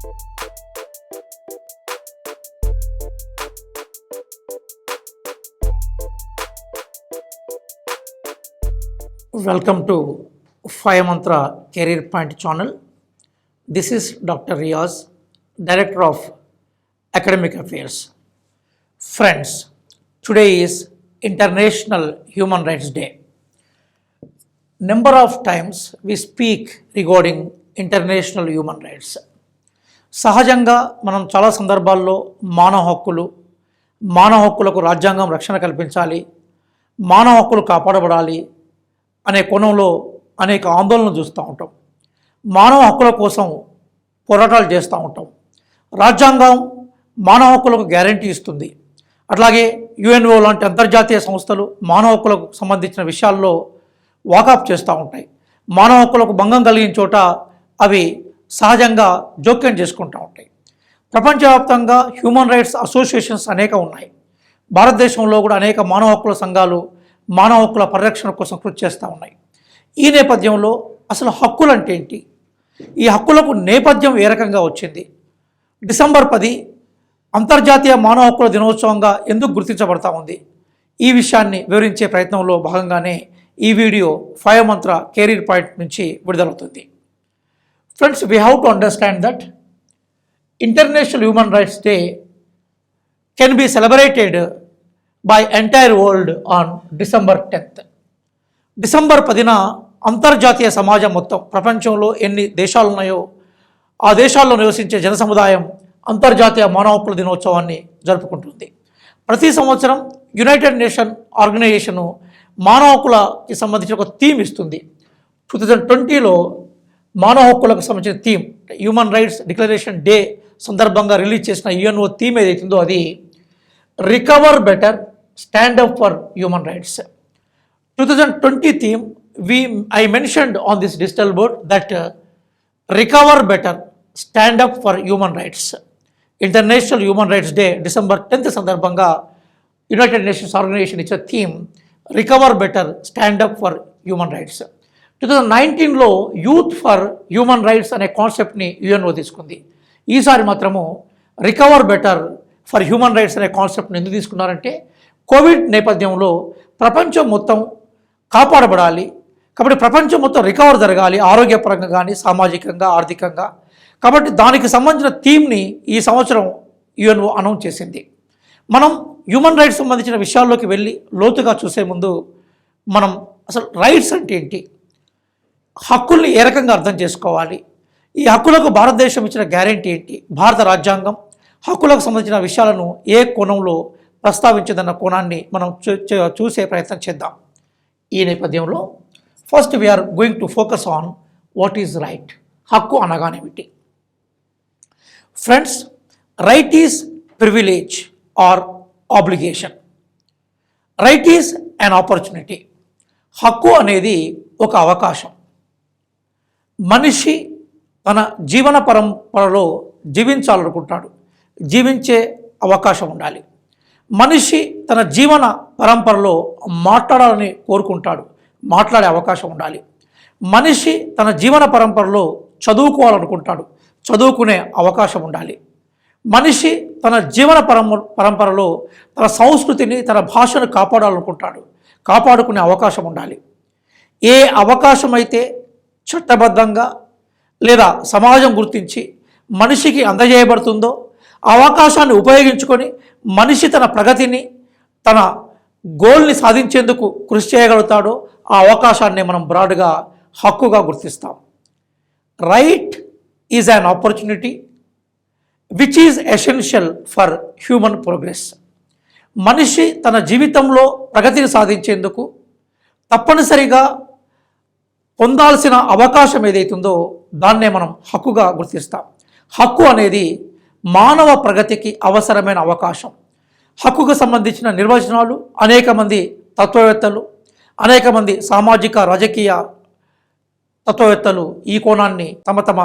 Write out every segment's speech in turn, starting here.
Welcome to Fire Mantra Career Point channel. This is Dr. Riaz, Director of Academic Affairs. Friends, today is International Human Rights Day. Number of times we speak regarding international human rights. సహజంగా మనం చాలా సందర్భాల్లో మానవ హక్కులకు రాజ్యాంగం రక్షణ కల్పించాలి, మానవ హక్కులు కాపాడబడాలి అనే కోణంలో అనేక ఆందోళనలు చూస్తూ ఉంటాం. మానవ హక్కుల కోసం పోరాటాలు చేస్తూ ఉంటాం. రాజ్యాంగం మానవ హక్కులకు గ్యారంటీ ఇస్తుంది. అట్లాగే యుఎన్ఓ లాంటి అంతర్జాతీయ సంస్థలు మానవ హక్కులకు సంబంధించిన విషయాల్లో వాకప్ చేస్తూ ఉంటాయి. మానవ హక్కులకు భంగం కలిగిన చోట అవి సహజంగా జోక్యం చేసుకుంటూ ఉంటాయి. ప్రపంచవ్యాప్తంగా హ్యూమన్ రైట్స్ అసోసియేషన్స్ అనేక ఉన్నాయి. భారతదేశంలో కూడా అనేక మానవ హక్కుల సంఘాలు మానవ హక్కుల పరిరక్షణ కోసం కృషి చేస్తూ ఉన్నాయి. ఈ నేపథ్యంలో అసలు హక్కులు అంటే ఏంటి, ఈ హక్కులకు నేపథ్యం ఏ రకంగా వచ్చింది, డిసెంబర్ 10 అంతర్జాతీయ మానవ హక్కుల దినోత్సవంగా ఎందుకు గుర్తించబడతా ఉంది, ఈ విషయాన్ని వివరించే ప్రయత్నంలో భాగంగానే ఈ video five Mantra career point నుంచి విడుదలవుతుంది. Friends, we have to understand that international human rights day can be celebrated by entire world on December 10th. December 10న అంతర్జాతీయ సమాజం మొత్తం, ప్రపంచంలో ఎన్ని దేశాలు ఉన్నాయో ఆ దేశాల్లో నివసించే జనసముదాయం అంతర్జాతీయ మానవ హక్కుల దినోత్సవాన్ని జరుపుకుంటుంది. ప్రతి సంవత్సరం యునైటెడ్ నేషన్ ఆర్గనైజేషను మానవ హక్కులకి సంబంధించిన ఒక థీమ్ ఇస్తుంది. 2020లో మానవ హక్కులకు సంబంధించిన theme, human rights declaration day సందర్భంగా రిలీజ్ చేసిన యుఎన్ఓ థీమ్ ఏదైతుందో అది recover better, stand up for human rights. 2020 theme, I mentioned on this digital board that recover better, stand up for human rights. International Human Rights Day December 10th సందర్భంగా United Nations organisation ఇచ్చే theme recover better, stand up for human rights. 2019లో youth for human rights అనే కాన్సెప్ట్ని UNO తీసుకుంది. ఈసారి మాత్రము recover better for human rights అనే కాన్సెప్ట్ని ఎందుకు తీసుకున్నారంటే, కోవిడ్ నేపథ్యంలో ప్రపంచం మొత్తం కాపాడబడాలి కాబట్టి ప్రపంచం మొత్తం రికవర్ జరగాలి, ఆరోగ్యపరంగా కానీ సామాజికంగా ఆర్థికంగా. కాబట్టి దానికి సంబంధించిన థీమ్ని ఈ సంవత్సరం యుఎన్ఓ అనౌన్స్ చేసింది. మనం హ్యూమన్ రైట్స్ సంబంధించిన విషయాల్లోకి వెళ్ళి లోతుగా చూసే ముందు మనం అసలు రైట్స్ అంటే ఏంటి, హక్కుల్ని ఏ రకంగా అర్థం చేసుకోవాలి, ఈ హక్కులకు భారతదేశం ఇచ్చిన గ్యారెంటీ ఏంటి, భారత రాజ్యాంగం హక్కులకు సంబంధించిన విషయాలను ఏ కోణంలో ప్రస్తావించదన్న కోణాన్ని మనం చూసే ప్రయత్నం చేద్దాం. ఈ నేపథ్యంలో first we are going to focus on what is right. హక్కు అనగానేమిటి? Friends, right is privilege or obligation. Right is an opportunity. హక్కు అనేది ఒక అవకాశం. మనిషి తన జీవన పరంపరలో జీవించాలనుకుంటాడు, జీవించే అవకాశం ఉండాలి. మనిషి తన జీవన పరంపరలో మాట్లాడాలని కోరుకుంటాడు, మాట్లాడే అవకాశం ఉండాలి. మనిషి తన జీవన పరంపరలో చదువుకోవాలనుకుంటాడు, చదువుకునే అవకాశం ఉండాలి. మనిషి తన జీవన పరంపరలో తన సంస్కృతిని, తన భాషను కాపాడాలనుకుంటాడు, కాపాడుకునే అవకాశం ఉండాలి. ఏ అవకాశం అయితే చట్టబద్ధంగా లేదా సమాజం గుర్తించి మనిషికి అందజేయబడుతుందో అవకాశాన్ని ఉపయోగించుకొని మనిషి తన ప్రగతిని, తన గోల్ని సాధించేందుకు కృషి చేయగలుగుతాడో ఆ అవకాశాన్ని మనం బ్రాడ్గా హక్కుగా గుర్తిస్తాం. Right is an opportunity which is essential for human progress. మనిషి తన జీవితంలో ప్రగతిని సాధించేందుకు తప్పనిసరిగా పొందాల్సిన అవకాశం ఏదైతుందో దాన్నే మనం హక్కుగా గుర్తిస్తాం. హక్కు అనేది మానవ ప్రగతికి అవసరమైన అవకాశం. హక్కుకు సంబంధించిన నిర్వచనాలు అనేక మంది తత్వవేత్తలు, అనేక మంది సామాజిక రాజకీయ తత్వవేత్తలు ఈ కోణాన్ని తమ తమ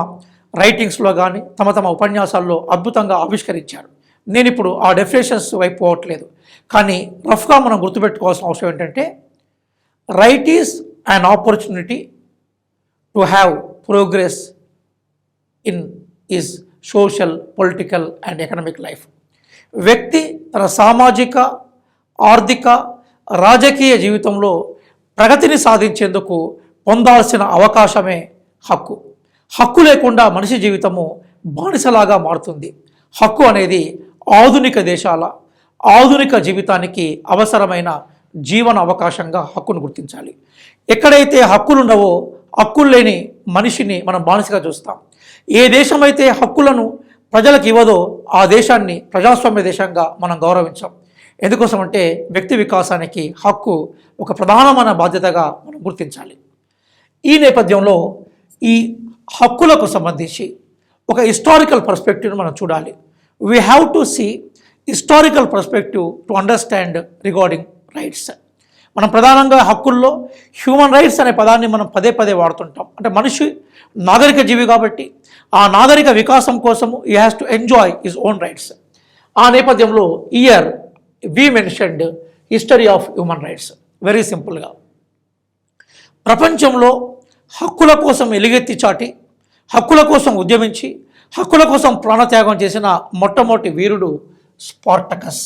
రైటింగ్స్లో కానీ తమ తమ ఉపన్యాసాల్లో అద్భుతంగా ఆవిష్కరించారు. నేను ఇప్పుడు ఆ డెఫినేషన్స్ వైపు పోవట్లేదు, కానీ రఫ్గా మనం గుర్తుపెట్టుకోవాల్సిన అవసరం ఏంటంటే, right is an opportunity to have progress in is social, political and economic life. వ్యక్తి తన సామాజిక, ఆర్థిక, రాజకీయ జీవితంలో ప్రగతిని సాధించేందుకు పొందాల్సిన అవకాశమే హక్కు. హక్కు లేకుండా మనిషి జీవితము బానిసలాగా మారుతుంది. హక్కు అనేది ఆధునిక దేశాల ఆధునిక జీవితానికి అవసరమైన జీవన అవకాశంగా హక్కును గుర్తించాలి. ఎక్కడైతే హక్కులు ఉండవో హక్కులు లేని మనిషిని మనం బానిసగా చూస్తాం. ఏ దేశమైతే హక్కులను ప్రజలకు ఇవ్వదో ఆ దేశాన్ని ప్రజాస్వామ్య దేశంగా మనం గౌరవించాం. ఎందుకోసం అంటే వ్యక్తి వికాసానికి హక్కు ఒక ప్రధానమైన బాధ్యతగా మనం గుర్తించాలి. ఈ నేపథ్యంలో ఈ హక్కులకు సంబంధించి ఒక హిస్టారికల్ పర్స్పెక్టివ్ని మనం చూడాలి. We have to see historical perspective to understand regarding rights. మనం ప్రధానంగా హక్కుల్లో హ్యూమన్ రైట్స్ అనే పదాన్ని మనం పదే పదే వాడుతుంటాం. అంటే మనిషి నాగరిక జీవి కాబట్టి ఆ నాగరిక వికాసం కోసము he has to enjoy his own rights. ఆ నేపథ్యంలో here we mentioned history of human rights. Very సింపుల్గా ప్రపంచంలో హక్కుల కోసం ఎలుగెత్తి చాటి, హక్కుల కోసం ఉద్యమించి, హక్కుల కోసం ప్రాణత్యాగం చేసిన మొట్టమొదటి వీరుడు Spartacus.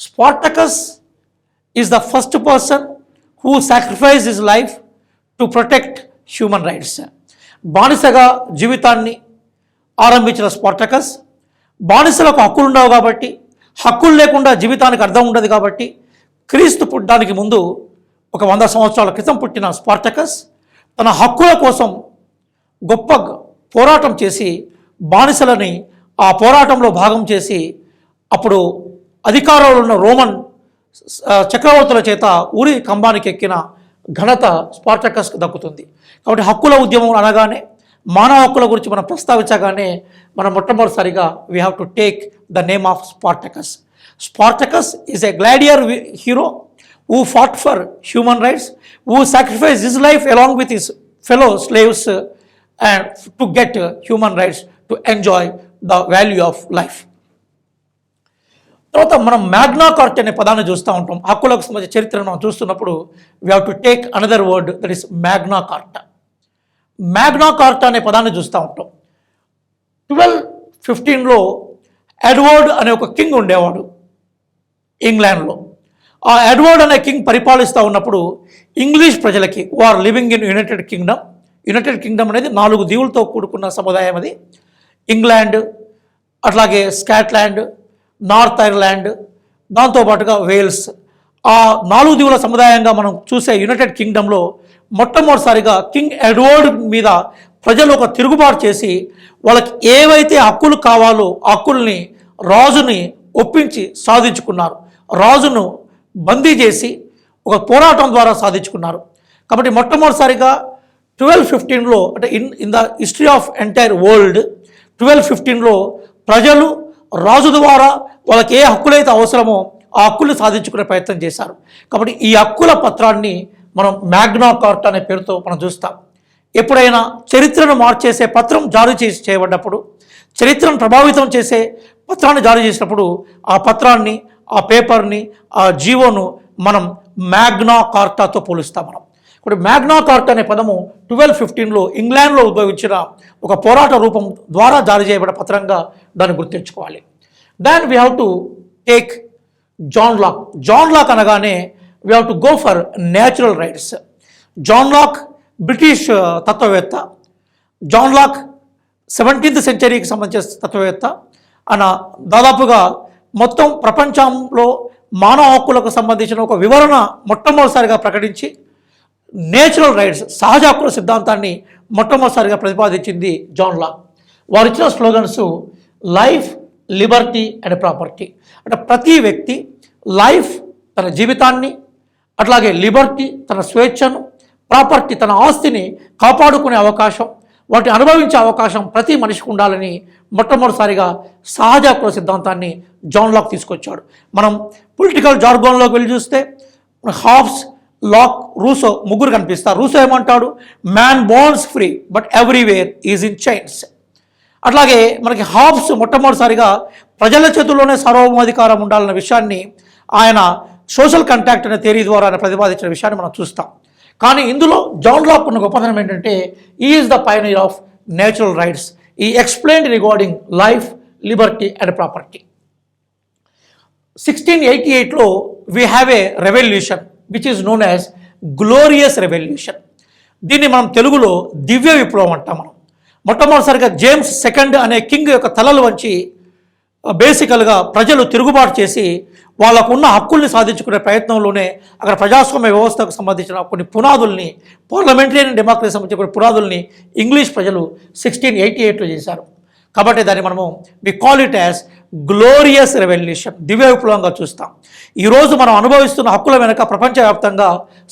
Spartacus is the first person who sacrifice his life to protect human rights. బానిసగా జీవితాన్ని ఆరంభించిన స్పార్టకస్ బానిసలకు హక్కులు ఉండవు కాబట్టి, హక్కులు లేకుండా జీవితానికి అర్థం ఉండదు కాబట్టి, క్రీస్తు పుట్టడానికి ముందు ఒక 100 సంవత్సరాల క్రితం పుట్టిన స్పార్టకస్ తన హక్కుల కోసం గొప్ప పోరాటం చేసి బానిసలని ఆ పోరాటంలో భాగం చేసి అప్పుడు అధికారంలో ఉన్న రోమన్ చక్రవర్తుల చేత ఊరి కంబానికి ఎక్కిన ఘనత స్పార్టకస్కు దక్కుతుంది. కాబట్టి హక్కుల ఉద్యమం అనగానే, మానవ హక్కుల గురించి మనం ప్రస్తావించగానే మనం మొట్టమొదటిసారిగా we have to take the name of Spartacus. Spartacus is a gladiator hero who fought for human rights, who sacrificed his life along with his fellow slaves and to get human rights, to enjoy the value of life. తర్వాత మనం Magna Carta అనే పదాన్ని చూస్తూ ఉంటాం. హక్కులకు సంబంధించిన చరిత్రను మనం చూస్తున్నప్పుడు we have to take another word, that is Magna Carta. Magna Carta అనే పదాన్ని చూస్తూ ఉంటాం. 1215లో ఎడ్వర్డ్ అనే ఒక కింగ్ ఉండేవాడు ఇంగ్లాండ్లో. ఆ ఎడ్వర్డ్ అనే కింగ్ పరిపాలిస్తూ ఉన్నప్పుడు ఇంగ్లీష్ ప్రజలకి who are living in United Kingdom అనేది 4 దీవులతో కూడుకున్న సముదాయం. అది ఇంగ్లాండ్, అట్లాగే స్కాట్లాండ్, నార్త్ ఐర్లాండ్, దాంతోపాటుగా వేల్స్. ఆ 4 దీవుల సముదాయంగా మనం చూసే యునైటెడ్ కింగ్డమ్లో మొట్టమొదటిసారిగా కింగ్ ఎడ్వర్డ్ మీద ప్రజలు ఒక తిరుగుబాటు చేసి వాళ్ళకి ఏవైతే హక్కులు కావాలో ఆ హక్కుల్ని రాజుని ఒప్పించి సాధించుకున్నారు. రాజును బందీ చేసి ఒక పోరాటం ద్వారా సాధించుకున్నారు. కాబట్టి మొట్టమొదటిసారిగా 1215లో అంటే in the history of entire world 1215లో ప్రజలు రాజు ద్వారా వాళ్ళకి ఏ హక్కులైతే అవసరమో ఆ హక్కుల్ని సాధించుకునే ప్రయత్నం చేశారు. కాబట్టి ఈ హక్కుల పత్రాన్ని మనం మ్యాగ్నా కార్టా అనే పేరుతో మనం చూస్తాం. ఎప్పుడైనా చరిత్రను మార్చేసే పత్రం జారీ చేయబడ్డప్పుడు, చరిత్రను ప్రభావితం చేసే పత్రాన్ని జారీ చేసినప్పుడు ఆ పత్రాన్ని, ఆ పేపర్ని, ఆ జీవోను మనం మ్యాగ్నా కార్టాతో పోలుస్తాం. మనం ఇప్పుడు మ్యాగ్నా కార్టా అనే పదము 1215లో ఇంగ్లాండ్లో ఉద్భవించిన ఒక పోరాట రూపం ద్వారా జారీ చేయబడిన పత్రంగా దాన్ని గుర్తుంచుకోవాలి. Then we have to take John Locke. John Locke అనగానే we have to go for natural rights. John Locke British తత్వవేత్త. జాన్ లాక్ 17th సెంచరీకి సంబంధించిన తత్వవేత్త. ఆయన దాదాపుగా మొత్తం ప్రపంచంలో మానవ హక్కులకు సంబంధించిన ఒక వివరణ మొట్టమొదటిసారిగా ప్రకటించి నేచురల్ రైట్స్, సహజ హక్కుల సిద్ధాంతాన్ని మొట్టమొదటిసారిగా ప్రతిపాదించింది జాన్ లాక్. వారు ఇచ్చిన slogans life, liberty and property. అంటే ప్రతి వ్యక్తి లైఫ్ తన జీవితాన్ని, అట్లాగే లిబర్టీ తన స్వేచ్ఛను, ప్రాపర్టీ తన ఆస్తిని కాపాడుకునే అవకాశం, వాటిని అనుభవించే అవకాశం ప్రతి మనిషికి ఉండాలని మొట్టమొదటిసారిగా సహజ హక్కుల సిద్ధాంతాన్ని జాన్ లాక్ తీసుకొచ్చాడు. మనం పొలిటికల్ జార్గోన్లోకి వెళ్ళి చూస్తే హాబ్స్, లాక్, రూసో ముగ్గురు కనిపిస్తారు. రూసో ఏమంటాడు? Man borns free but everywhere is in chains. అట్లాగే మనకి హాబ్స్ మొట్టమొదటిసారిగా ప్రజల చేతుల్లోనే సార్వభౌమాధికారం ఉండాలన్న విషయాన్ని ఆయన సోషల్ కాంట్రాక్ట్ అనే థియరీ ద్వారా ఆయన ప్రతిపాదించిన విషయాన్ని మనం చూస్తాం. కానీ ఇందులో జాన్ లాక్ ఉన్న గొప్పతనం ఏంటంటే is the pioneer of natural rights. ఈ explained regarding life, liberty and property. 1688లో we have a revolution which is known as glorious revolution. దీన్ని మనం తెలుగులో దివ్య విప్లవం అంటాం. మనం మొట్టమొదటిసారిగా జేమ్స్ సెకండ్ అనే కింగ్ యొక్క తలలు వంచి బేసికల్గా ప్రజలు తిరుగుబాటు చేసి వాళ్ళకున్న హక్కుల్ని సాధించుకునే ప్రయత్నంలోనే అక్కడ ప్రజాస్వామ్య వ్యవస్థకు సంబంధించిన కొన్ని పునాదుల్ని, పార్లమెంటరీ డెమోక్రసీ సంబంధించిన కొన్ని పునాదుల్ని ఇంగ్లీష్ ప్రజలు 1688లో చేశారు. కాబట్టి దాన్ని మనము we call it as glorious revolution, దివ్య విప్లవంగా చూస్తాం. ఈరోజు మనం అనుభవిస్తున్న హక్కుల వెనుక ప్రపంచవ్యాప్తంగా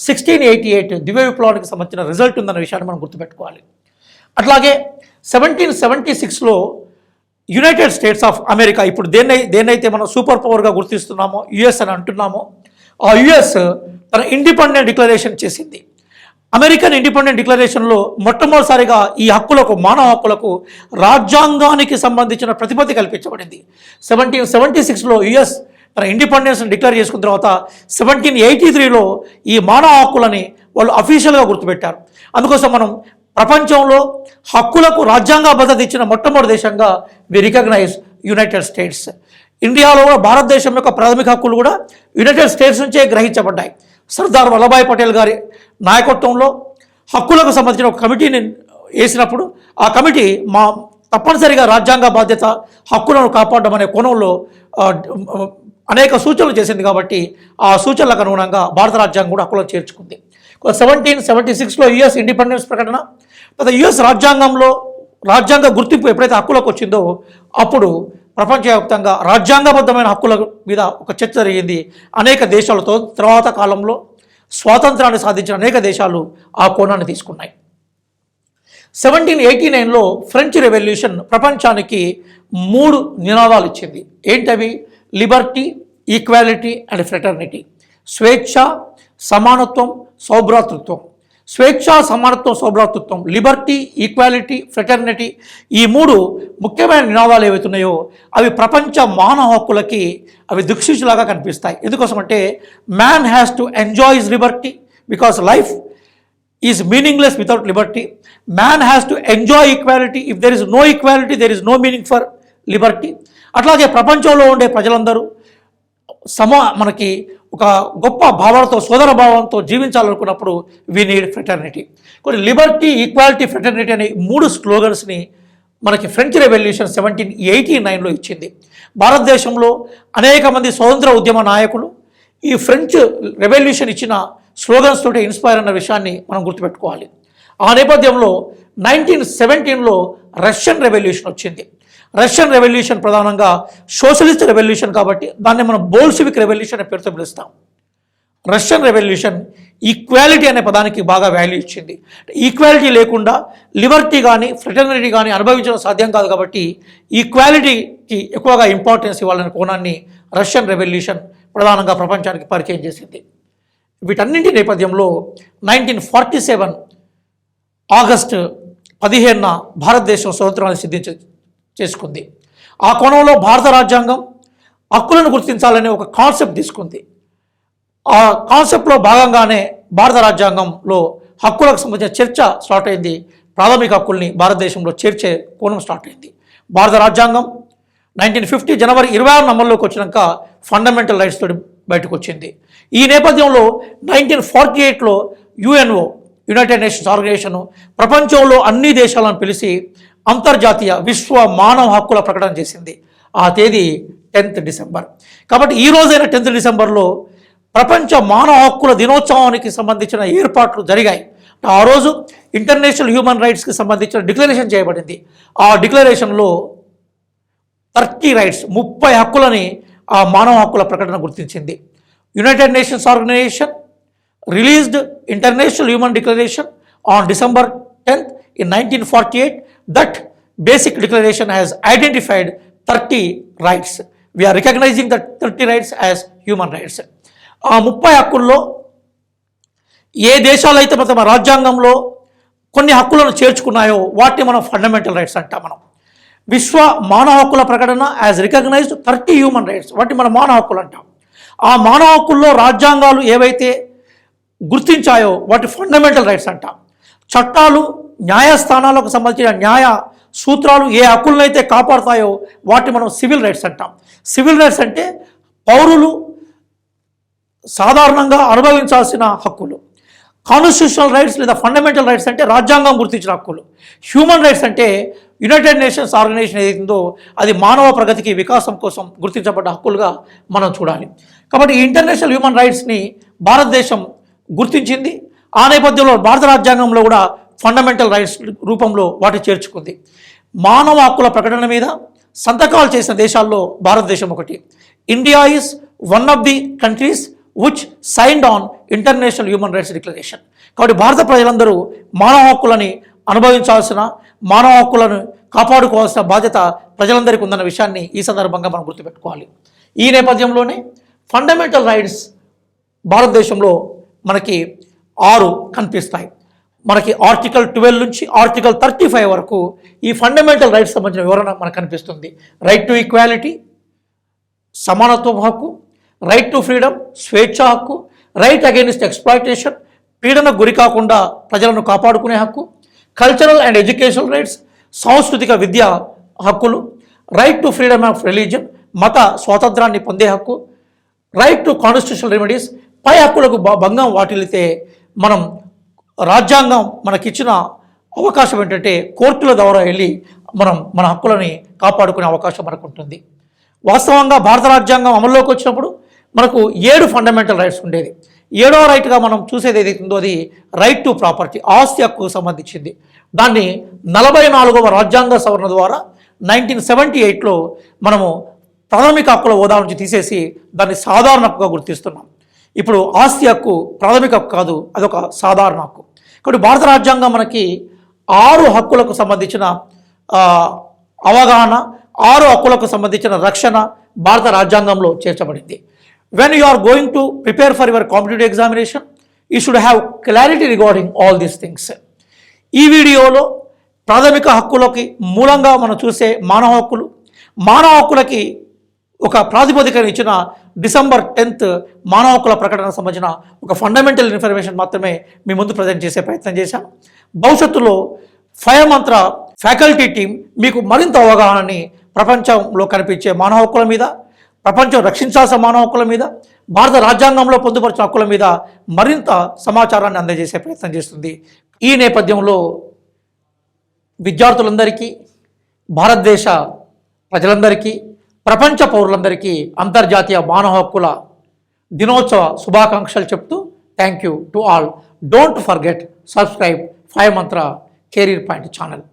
1688 దివ్య విప్లవానికి సంబంధించిన రిజల్ట్ ఉందన్న విషయాన్ని మనం గుర్తుపెట్టుకోవాలి. అట్లాగే 1776లో యునైటెడ్ స్టేట్స్ ఆఫ్ అమెరికా, ఇప్పుడు దేన్నైతే మనం సూపర్ పవర్గా గుర్తిస్తున్నామో, యుఎస్ అని అంటున్నామో, ఆ యుఎస్ తన ఇండిపెండెంట్ డిక్లరేషన్ చేసింది. అమెరికన్ ఇండిపెండెంట్ డిక్లరేషన్లో మొట్టమొదటిసారిగా ఈ హక్కులకు, మానవ హక్కులకు రాజ్యాంగానికి సంబంధించిన ప్రతిపత్తి కల్పించబడింది. 1776లో యుఎస్ తన ఇండిపెండెన్స్ డిక్లేర్ చేసుకున్న తర్వాత 1783లో ఈ మానవ హక్కులని వాళ్ళు అఫీషియల్గా గుర్తుపెట్టారు. అందుకోసం మనం ప్రపంచంలో హక్కులకు రాజ్యాంగబద్ధత ఇచ్చిన మొట్టమొదటి దేశంగా వి రికగ్నైజ్ యునైటెడ్ స్టేట్స్. ఇండియాలో భారతదేశం యొక్క ప్రాథమిక హక్కులు కూడా యునైటెడ్ స్టేట్స్ నుంచే గ్రహించబడ్డాయి. సర్దార్ వల్లభాయ్ పటేల్ గారి నాయకత్వంలో హక్కులకు సంబంధించిన ఒక కమిటీని వేసినప్పుడు ఆ కమిటీ తప్పనిసరిగా రాజ్యాంగ బాధ్యత, హక్కులను కాపాడడం అనే కోణంలో అనేక సూచనలు చేసింది. కాబట్టి ఆ సూచనలకు అనుగుణంగా భారత రాజ్యాంగం కూడా హక్కులను చేర్చుకుంది. 1776లో యుఎస్ ఇండిపెండెన్స్ ప్రకటన, తర్వాత యుఎస్ రాజ్యాంగ గుర్తింపు ఎప్పుడైతే హక్కులకు వచ్చిందో అప్పుడు ప్రపంచవ్యాప్తంగా రాజ్యాంగబద్ధమైన హక్కుల మీద ఒక చర్చ జరిగింది. అనేక దేశాలతో తర్వాత కాలంలో స్వాతంత్రాన్ని సాధించిన అనేక దేశాలు ఆ కోణాన్ని తీసుకున్నాయి. 1789లో ఫ్రెంచ్ రెవల్యూషన్ ప్రపంచానికి 3 నినాదాలు ఇచ్చింది. ఏంటవి? Liberty, equality and fraternity. స్వేచ్ఛ, సమానత్వం, సౌభ్రాతృత్వం. స్వేచ్ఛ, సమానత్వం, సౌభ్రాతృత్వం, లిబర్టీ, ఈక్వాలిటీ, ఫ్రెటర్నిటీ, ఈ 3 ముఖ్యమైన నినాదాలు ఏవైతున్నాయో అవి ప్రపంచ మానవ హక్కులకి అవి దిక్సూచిలాగా కనిపిస్తాయి. ఎందుకోసమంటే man has to enjoy his liberty because life is meaningless without liberty. Man has to enjoy equality. If there is no equality there is no meaning for liberty. అట్లాగే ప్రపంచంలో ఉండే ప్రజలందరూ మనకి ఒక గొప్ప భావాలతో, సోదర భావంతో జీవించాలనుకున్నప్పుడు వీ నీడ్ ఫ్రెటర్నిటీ. కొన్ని లిబర్టీ, ఈక్వాలిటీ, ఫ్రెటర్నిటీ అనే 3 స్లోగన్స్ని మనకి ఫ్రెంచ్ రెవల్యూషన్ 1789లో ఇచ్చింది. భారతదేశంలో అనేక మంది స్వతంత్ర ఉద్యమ నాయకులు ఈ ఫ్రెంచ్ రెవల్యూషన్ ఇచ్చిన స్లోగన్స్ తోటి ఇన్స్పైర్ అన్న విషయాన్ని మనం గుర్తుపెట్టుకోవాలి. ఆ నేపథ్యంలో 1917లో రష్యన్ రెవల్యూషన్ వచ్చింది. రష్యన్ రెవల్యూషన్ ప్రధానంగా సోషలిస్ట్ రెవల్యూషన్ కాబట్టి దాన్ని మనం బోల్షివిక్ రెవల్యూషన్ అనే పేరుతో పిలుస్తాం. రష్యన్ రెవల్యూషన్ ఈక్వాలిటీ అనే పదానికి బాగా వాల్యూ ఇచ్చింది. ఈక్వాలిటీ లేకుండా లిబర్టీ కానీ ఫ్రెటర్నిటీ కానీ అనుభవించడం సాధ్యం కాదు. కాబట్టి ఈక్వాలిటీకి ఎక్కువగా ఇంపార్టెన్స్ ఇవ్వాలనే కోణాన్ని రష్యన్ రెవల్యూషన్ ప్రధానంగా ప్రపంచానికి పరిచయం చేసింది. వీటన్నింటి నేపథ్యంలో 1947 ఆగస్టు 15న భారతదేశం స్వతంత్రాన్ని చేసుకుంది. ఆ కోణంలో భారత రాజ్యాంగం హక్కులను గుర్తించాలనే ఒక కాన్సెప్ట్ తీసుకుంది. ఆ కాన్సెప్ట్లో భాగంగానే భారత రాజ్యాంగంలో హక్కులకు సంబంధించిన చర్చ స్టార్ట్ అయింది. ప్రాథమిక హక్కుల్ని భారతదేశంలో చేర్చే కోణం స్టార్ట్ అయింది. భారత రాజ్యాంగం 1950 జనవరి 26 అమల్లోకి వచ్చినాక ఫండమెంటల్ రైట్స్ తోటి బయటకు వచ్చింది. ఈ నేపథ్యంలో 1948లో యుఎన్ఓ, యునైటెడ్ నేషన్స్ ఆర్గనైజేషన్ ప్రపంచంలో అన్ని దేశాలను పిలిచి అంతర్జాతీయ విశ్వ మానవ హక్కుల ప్రకటన చేసింది. ఆ తేదీ 10th డిసెంబర్. కాబట్టి ఈ రోజైన 10th డిసెంబర్లో ప్రపంచ మానవ హక్కుల దినోత్సవానికి సంబంధించిన ఏర్పాట్లు జరిగాయి. ఆ రోజు ఇంటర్నేషనల్ హ్యూమన్ రైట్స్కి సంబంధించిన డిక్లరేషన్ చేయబడింది. ఆ డిక్లరేషన్లో 30 రైట్స్, 30 హక్కులని ఆ మానవ హక్కుల ప్రకటన గుర్తించింది. United Nations Organisation released International Human Declaration on December 10th in 1948. That basic declaration has identified 30 rights. We are recognizing that 30 rights as human rights. ఆ 30 హక్కుల్లో ఏ దేశాలు అయితే తమ రాజ్యాంగంలో కొన్ని హక్కులను చేర్చుకున్నాయో వాటిని మనం ఫండమెంటల్ రైట్స్ అంటాం. మనం విశ్వ మానవ హక్కుల ప్రకటన యాజ్ రికగ్నైజ్డ్ 30 హ్యూమన్ రైట్స్, వాటిని మనం మానవ హక్కులు అంటాం. ఆ మానవ హక్కుల్లో రాజ్యాంగాలు ఏవైతే గుర్తించాయో వాటి ఫండమెంటల్ రైట్స్ అంటాం. చట్టాలు, న్యాయస్థానాలకు సంబంధించిన న్యాయ సూత్రాలు ఏ హక్కులనైతే కాపాడుతాయో వాటిని మనం సివిల్ రైట్స్ అంటాం. సివిల్ రైట్స్ అంటే పౌరులు సాధారణంగా అనుభవించాల్సిన హక్కులు. కాన్స్టిట్యూషనల్ రైట్స్ లేదా ఫండమెంటల్ రైట్స్ అంటే రాజ్యాంగం గుర్తించిన హక్కులు. హ్యూమన్ రైట్స్ అంటే యునైటెడ్ నేషన్స్ ఆర్గనైజేషన్ ఏదైతుందో అది మానవ ప్రగతికి వికాసం కోసం గుర్తించబడ్డ హక్కులుగా మనం చూడాలి. కాబట్టి ఈ ఇంటర్నేషనల్ హ్యూమన్ రైట్స్ని భారతదేశం గుర్తించింది. ఆ నేపథ్యంలో భారత రాజ్యాంగంలో కూడా ఫండమెంటల్ రైట్స్ రూపంలో వాటి చేర్చుకుంది. మానవ హక్కుల ప్రకటన మీద సంతకాలు చేసిన దేశాల్లో భారతదేశం ఒకటి. India is one of the countries which signed on international human rights declaration. కాబట్టి భారత ప్రజలందరూ మానవ హక్కులని అనుభవించాల్సిన, మానవ హక్కులను కాపాడుకోవాల్సిన బాధ్యత ప్రజలందరికీ ఉందన్న విషయాన్ని ఈ సందర్భంగా మనం గుర్తుపెట్టుకోవాలి. ఈ నేపథ్యంలోనే ఫండమెంటల్ రైట్స్ భారతదేశంలో మనకి 6 కనిపిస్తాయి. మనకి ఆర్టికల్ 12 నుంచి ఆర్టికల్ 35 వరకు ఈ ఫండమెంటల్ రైట్స్ సంబంధించిన వివరణ మనకు కనిపిస్తుంది. రైట్ టు ఈక్వాలిటీ, సమానత్వ హక్కు, రైట్ టు ఫ్రీడమ్, స్వేచ్ఛ హక్కు, రైట్ అగెయిన్స్ట్ ఎక్స్ప్లాయిటేషన్, పీడనకు గురి కాకుండా ప్రజలను కాపాడుకునే హక్కు, కల్చరల్ అండ్ ఎడ్యుకేషనల్ రైట్స్, సాంస్కృతిక విద్యా హక్కులు, right to freedom of religion, మత స్వాతంత్రాన్ని పొందే హక్కు, రైట్ టు కాన్స్టిట్యూషనల్ రెమెడీస్. పై హక్కులకు భంగం వాటిల్లితే మనం రాజ్యాంగం మనకిచ్చిన అవకాశం ఏంటంటే కోర్టుల ద్వారా వెళ్ళి మనం మన హక్కులని కాపాడుకునే అవకాశం మనకు ఉంటుంది. వాస్తవంగా భారత రాజ్యాంగం అమల్లోకి వచ్చినప్పుడు మనకు 7 ఫండమెంటల్ రైట్స్ ఉండేది. 7వ రైట్గా మనం చూసేది ఏదైతుందో అది రైట్ టు ప్రాపర్టీ, ఆస్తి హక్కుకు సంబంధించింది. దాన్ని 44వ రాజ్యాంగ సవరణ ద్వారా 1978లో మనము ప్రాథమిక హక్కుల హోదా నుంచి తీసేసి దాన్ని సాధారణ హక్కుగా గుర్తిస్తున్నాం. ఇప్పుడు ఆస్తి హక్కు ప్రాథమిక హక్కు కాదు, అదొక సాధారణ హక్కు. కాబట్టి భారత రాజ్యాంగం మనకి 6 హక్కులకు సంబంధించిన అవగాహన, 6 హక్కులకు సంబంధించిన రక్షణ భారత రాజ్యాంగంలో చేర్చబడింది. When you are going to prepare for your competitive examination you should have clarity regarding all these things. ఈ వీడియోలో ప్రాథమిక హక్కులకి మూలంగా మనం చూసే మానవ హక్కులు, మానవ హక్కులకి ఒక ప్రాతిపదికన ఇచ్చిన డిసెంబర్ 10th మానవ హక్కుల ప్రకటనకు సంబంధించిన ఒక ఫండమెంటల్ ఇన్ఫర్మేషన్ మాత్రమే మీ ముందు ప్రజెంట్ చేసే ప్రయత్నం చేశాను. భవిష్యత్తులో 5 మంత్ర ఫ్యాకల్టీ టీం మీకు మరింత అవగాహనని ప్రపంచంలో కనిపించే మానవ హక్కుల మీద, ప్రపంచం రక్షించాల్సిన మానవ హక్కుల మీద, భారత రాజ్యాంగంలో పొందుపరిచిన హక్కుల మీద మరింత సమాచారాన్ని అందజేసే ప్రయత్నం చేస్తుంది. ఈ నేపథ్యంలో విద్యార్థులందరికీ, భారతదేశ ప్రజలందరికీ, ప్రపంచ పౌరులందరికీ అంతర్జాతీయ మానవ హక్కుల దినోత్సవ శుభాకాంక్షలు చెప్తూ thank you to all. Don't forget subscribe 5 Mantra career point channel.